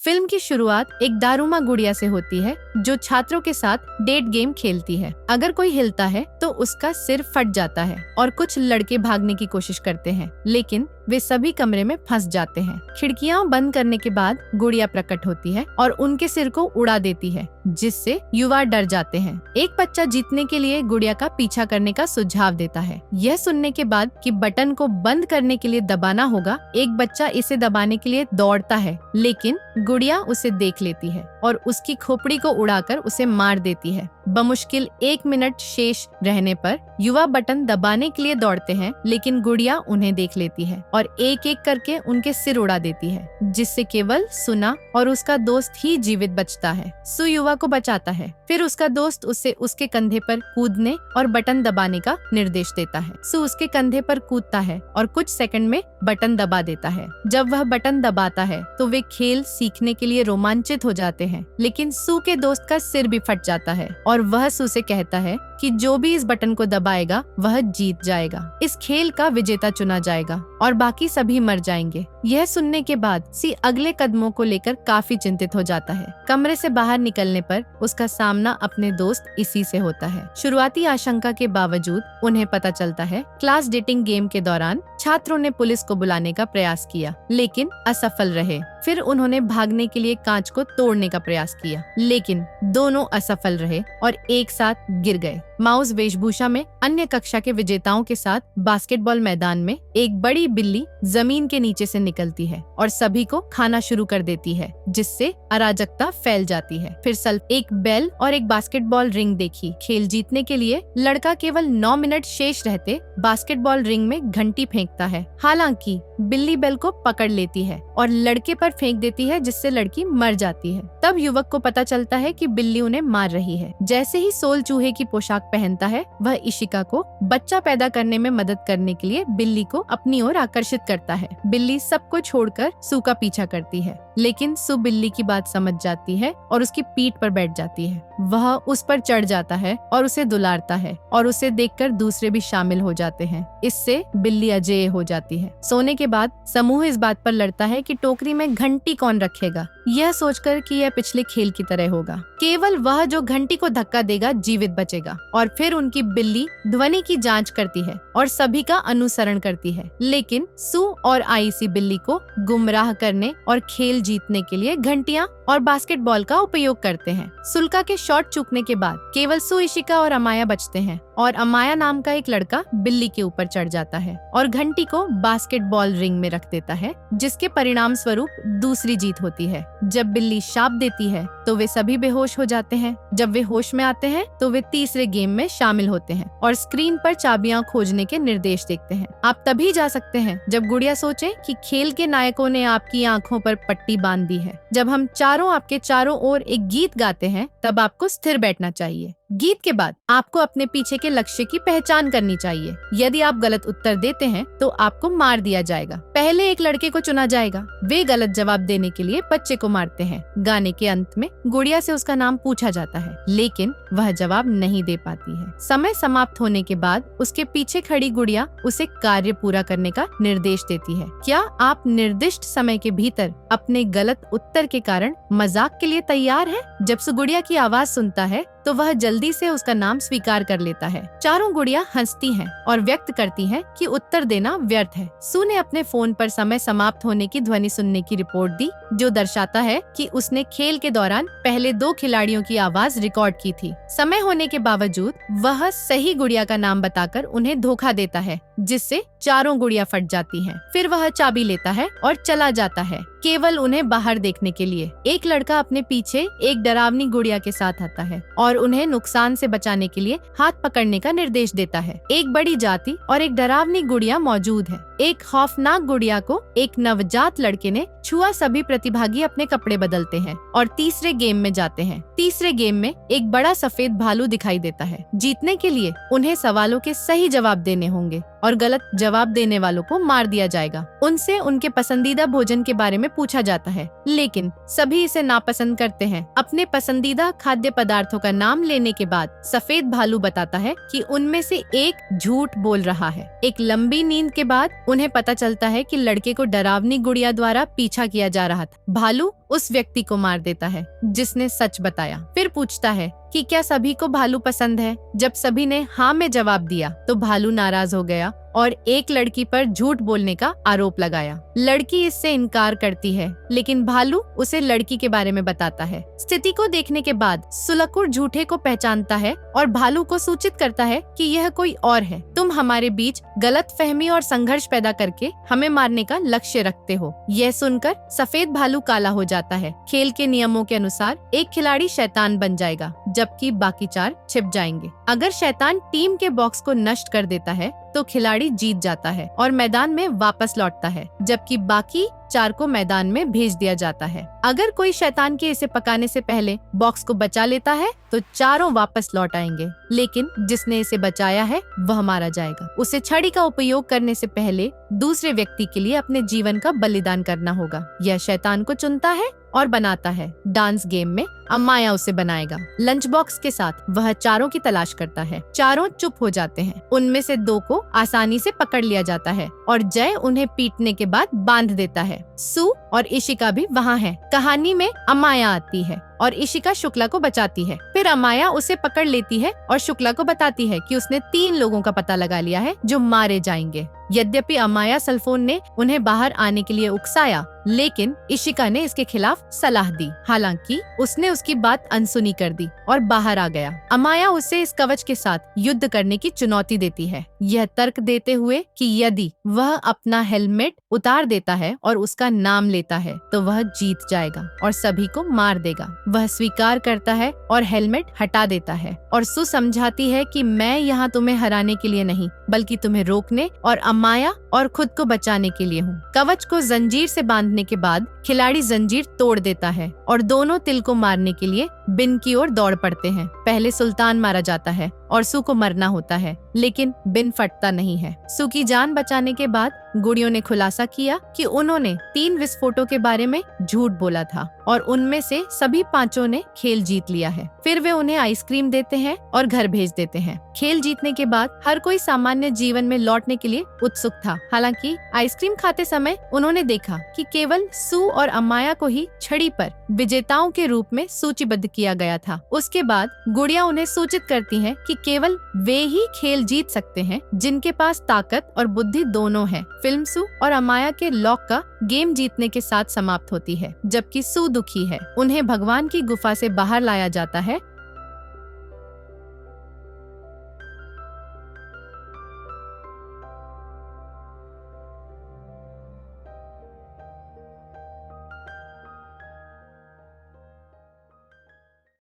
Film की शुरुआत एक दारूमा गुड़िया से होती है जो छात्रों के साथ डेट गेम खेलती है। अगर कोई हिलता है तो उसका सिर फट जाता है और कुछ लड़के भागने की कोशिश करते हैं, लेकिन वे सभी कमरे में फंस जाते हैं। खिड़कियां बंद करने के बाद गुड़िया प्रकट होती है और उनके सिर को उड़ा देती है, जिससे युवा डर जाते हैं। एक बच्चा जीतने के लिए गुड़िया का पीछा करने का सुझाव देता है। यह सुनने के बाद कि बटन को बंद करने के लिए दबाना होगा, एक बच्चा इसे दबाने के लिए दौड़ता है, लेकिन गुड़िया उसे देख लेती है और उसकी खोपड़ी को उड़ाकर उसे मार देती है। बमुश्किल 1 मिनट शेष रहने पर युवा बटन दबाने के लिए दौड़ते हैं, लेकिन गुड़िया उन्हें देख लेती है और एक एक करके उनके सिर उड़ा देती है, जिससे केवल सुना और उसका दोस्त ही जीवित बचता है। सु युवा को बचाता है, फिर उसका दोस्त उसे उसके कंधे पर कूदने और बटन दबाने का निर्देश देता है। सु उसके कंधे पर कूदता है और कुछ सेकंड में बटन दबा देता है। जब वह बटन दबाता है तो वे खेल सीखने के लिए रोमांचित हो जाते हैं, लेकिन सु के दोस्त का सिर भी फट जाता है और वह सु से कहता है कि जो भी इस बटन को दबाएगा वह जीत जाएगा। इस खेल का विजेता चुना जाएगा और बाकी सभी मर जाएंगे। यह सुनने के बाद सी अगले कदमों को लेकर काफी चिंतित हो जाता है। कमरे से बाहर निकलने पर उसका सामना अपने दोस्त इसी से होता है। शुरुआती आशंका के बावजूद उन्हें पता चलता है क्लास डेटिंग गेम के दौरान छात्रों ने पुलिस को बुलाने का प्रयास किया, लेकिन असफल रहे। फिर उन्होंने भागने के लिए कांच को तोड़ने का प्रयास किया, लेकिन दोनों असफल रहे और एक साथ गिर गए। माउस वेशभूषा में अन्य कक्षा के विजेताओं के साथ बास्केटबॉल मैदान में एक बड़ी बिल्ली जमीन के नीचे से निकलती है और सभी को खाना शुरू कर देती है, जिससे अराजकता फैल जाती है। फिर सल्फ एक बेल और एक बास्केटबॉल रिंग देखी। खेल जीतने के लिए लड़का केवल 9 मिनट शेष रहते बास्केटबॉल रिंग में घंटी फेंकता है। हालांकि बिल्ली बेल को पकड़ लेती है और लड़के पर फेंक देती है, जिससे लड़की मर जाती है। तब युवक को पता चलता है कि बिल्ली उन्हें मार रही है। जैसे ही सोल चूहे की पोशाक पहनता है, वह इशिका को बच्चा पैदा करने में मदद करने के लिए बिल्ली को अपनी ओर आकर्षित करता है। बिल्ली सबको छोड़कर सु का पीछा करती है, लेकिन सु बिल्ली की बात समझ जाती है और उसकी पीठ पर बैठ जाती है। वह उस पर चढ़ जाता है और उसे दुलारता है और उसे देखकर दूसरे भी शामिल हो जाते हैं। इससे बिल्ली अजेय हो जाती है। सोने के बाद समूह इस बात पर लड़ता है कि टोकरी में घंटी कौन रखेगा, यह सोचकर कि यह पिछले खेल की तरह होगा। केवल वह जो घंटी को धक्का देगा जीवित बचेगा। और फिर उनकी बिल्ली ध्वनि की जांच करती है और सभी का अनुसरण करती है, लेकिन सु और आईसी बिल्ली को गुमराह करने और खेल जीतने के लिए घंटियां और बास्केटबॉल का उपयोग करते हैं। सुल्का के शॉट चूकने के बाद केवल सु, इशिका और अमाया बचते हैं और अमाया नाम का एक लड़का बिल्ली के ऊपर चढ़ जाता है और घंटी को बास्केटबॉल रिंग में रख देता है, जिसके परिणाम स्वरूप दूसरी जीत होती है। जब बिल्ली शाप देती है तो वे सभी बेहोश हो जाते हैं। जब वे होश में आते हैं तो वे तीसरे गेम में शामिल होते हैं और स्क्रीन पर चाबियां खोजने के निर्देश देखते हैं। आप तभी जा सकते हैं जब गुड़िया सोचे कि खेल के नायकों ने आपकी आंखों पर पट्टी बांध दी है। जब हम चारों आपके चारों ओर एक गीत गाते हैं, तब आपको स्थिर बैठना चाहिए। गीत के बाद आपको अपने पीछे के लक्ष्य की पहचान करनी चाहिए। यदि आप गलत उत्तर देते हैं तो आपको मार दिया जाएगा। पहले एक लड़के को चुना जाएगा। वे गलत जवाब देने के लिए बच्चे को मारते हैं। गाने के अंत में गुड़िया से उसका नाम पूछा जाता है, लेकिन वह जवाब नहीं दे पाती है। समय समाप्त होने के बाद उसके पीछे खड़ी गुड़िया उसे कार्य पूरा करने का निर्देश देती है। क्या आप निर्दिष्ट समय के भीतर अपने गलत उत्तर के कारण मजाक के लिए तैयार हैं? जब सु गुड़िया की आवाज सुनता है तो वह जल्दी से उसका नाम स्वीकार कर लेता है। चारों गुड़िया हंसती हैं और व्यक्त करती हैं कि उत्तर देना व्यर्थ है। सु ने अपने फोन पर समय समाप्त होने की ध्वनि सुनने की रिपोर्ट दी, जो दर्शाता है कि उसने खेल के दौरान पहले 2 खिलाड़ियों की आवाज रिकॉर्ड की थी। समय होने के बावजूद वह सही गुड़िया का नाम बताकर उन्हें धोखा देता है, जिससे चारों गुड़िया फट जाती हैं। फिर वह चाबी लेता है और चला जाता है, केवल उन्हें बाहर देखने के लिए। एक लड़का अपने पीछे एक डरावनी गुड़िया के साथ आता है और उन्हें नुकसान से बचाने के लिए हाथ पकड़ने का निर्देश देता है। एक बड़ी जाति और एक डरावनी गुड़िया मौजूद है। एक खौफनाक गुड़िया को एक नवजात लड़के ने छुआ। सभी प्रतिभागी अपने कपड़े बदलते हैं और तीसरे गेम में जाते हैं। तीसरे गेम में एक बड़ा सफेद भालू दिखाई देता है। जीतने के लिए उन्हें सवालों के सही जवाब देने होंगे। और गलत जवाब देने वालों को मार दिया जाएगा। उनसे उनके पसंदीदा भोजन के बारे में पूछा जाता है, लेकिन सभी इसे नापसंद करते हैं। अपने पसंदीदा खाद्य पदार्थों का नाम लेने के बाद सफेद भालू बताता है कि उनमें से एक झूठ बोल रहा है। एक लंबी नींद के बाद उन्हें पता चलता है कि लड़के को डरावनी गुड़िया द्वारा पीछा किया जा रहा था। भालू उस व्यक्ति को मार देता है जिसने सच बताया। फिर पूछता है कि क्या सभी को भालू पसंद है। जब सभी ने हाँ में जवाब दिया तो भालू नाराज हो गया और एक लड़की पर झूठ बोलने का आरोप लगाया। लड़की इससे इनकार करती है, लेकिन भालू उसे लड़की के बारे में बताता है। स्थिति को देखने के बाद सुलकुर झूठे को पहचानता है और भालू को सूचित करता है कि यह कोई और है। तुम हमारे बीच गलतफहमी और संघर्ष पैदा करके हमें मारने का लक्ष्य रखते हो। यह सुनकर सफेद भालू काला हो जाता है। खेल के नियमों के अनुसार एक खिलाड़ी शैतान बन जाएगा, जबकि बाकी 4 छिप जाएंगे। अगर शैतान टीम के बॉक्स को नष्ट कर देता है तो खिलाड़ी जीत जाता है और मैदान में वापस लौटता है, जबकि बाकी 4 को मैदान में भेज दिया जाता है। अगर कोई शैतान के इसे पकाने से पहले बॉक्स को बचा लेता है तो चारों वापस लौट आएंगे, लेकिन जिसने इसे बचाया है वह मारा जाएगा। उसे छड़ी का उपयोग करने से पहले दूसरे व्यक्ति के लिए अपने जीवन का बलिदान करना होगा। यह शैतान को चुनता है और बनाता है। डांस गेम में अमाया उसे बनाएगा। लंच बॉक्स के साथ वह चारों की तलाश करता है। चारों चुप हो जाते हैं। उनमें से 2 को आसानी से पकड़ लिया जाता है और जय उन्हें पीटने के बाद बांध देता है। सू और इशिका भी वहाँ हैं। कहानी में अमाया आती है और इशिका शुक्ला को बचाती है। फिर अमाया उसे पकड़ लेती है और शुक्ला को बताती है कि उसने 3 लोगों का पता लगा लिया है जो मारे जाएंगे। यद्यपि अमाया सल्फोन ने उन्हें बाहर आने के लिए उकसाया, लेकिन इशिका ने इसके खिलाफ सलाह दी। हालांकि उसने उसकी बात अनसुनी कर दी और बाहर आ गया। अमाया उसे इस कवच के साथ युद्ध करने की चुनौती देती है, यह तर्क देते हुए कि यदि वह अपना हेलमेट उतार देता है और उसका नाम लेता है तो वह जीत जाएगा और सभी को मार देगा। वह स्वीकार करता है और हेलमेट हटा देता है और सु समझाती है कि मैं यहाँ तुम्हें हराने के लिए नहीं, बल्कि तुम्हें रोकने और अमाया और खुद को बचाने के लिए हूँ। कवच को जंजीर से बांधने के बाद खिलाड़ी जंजीर तोड़ देता है और दोनों तिल को मारने के लिए बिन की ओर दौड़ पड़ते हैं। पहले सुल्तान मारा जाता है और सू को मरना होता है, लेकिन बिन फटता नहीं है। सू की जान बचाने के बाद गुड़ियों ने खुलासा किया कि उन्होंने 3 विस्फोटों के बारे में झूठ बोला था और उनमें से सभी 5 ने खेल जीत लिया है। फिर वे उन्हें आइसक्रीम देते हैं और घर भेज देते हैं। खेल जीतने के बाद हर कोई सामान्य जीवन में लौटने के लिए उत्सुक था। हालांकि आइसक्रीम खाते समय उन्होंने देखा कि केवल सू और अमाया को ही छड़ी पर विजेताओं के रूप में सूचीबद्ध किया गया था। उसके बाद गुड़िया उन्हें सूचित करती हैं कि केवल वे ही खेल जीत सकते हैं जिनके पास ताकत और बुद्धि दोनों है। फिल्म सू और अमाया के लॉक का गेम जीतने के साथ समाप्त होती है, जबकि सू दुखी है। उन्हें भगवान की गुफा से बाहर लाया जाता है